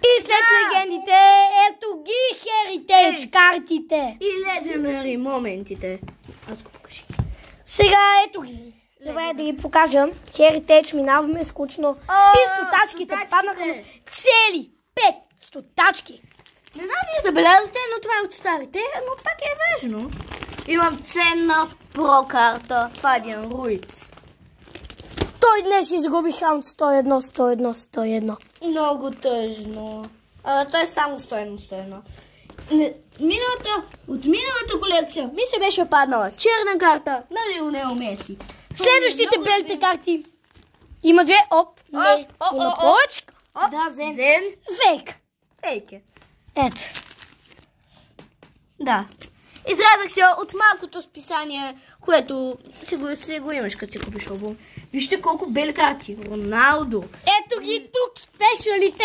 И след легендите, ето ги Heritage картите. И Legendary моментите. Аз го покажи. Сега ето ги. Добре да ги покажа. Heritage минаваме скучно. И стотачките паднаха цели 5 стотачки. Не знам ли забелязвате, но това е от старите, но пак е важно. Имам ценна про карта Фабиан Руиц. Той днес изгуби хаунт 101. Много тъжно. Той е само 101. От миналата колекция ми се беше паднала черна карта на Лионел Меси. Следващите белите карти. Има две. Не. Има повече. Да, Зен. Фейк. Е. Ето. Да. Изразах се от малкото списание, което си го имаш, като си купиш албум. Вижте колко бели карти. Роналдо. Ето ги тук спешалите.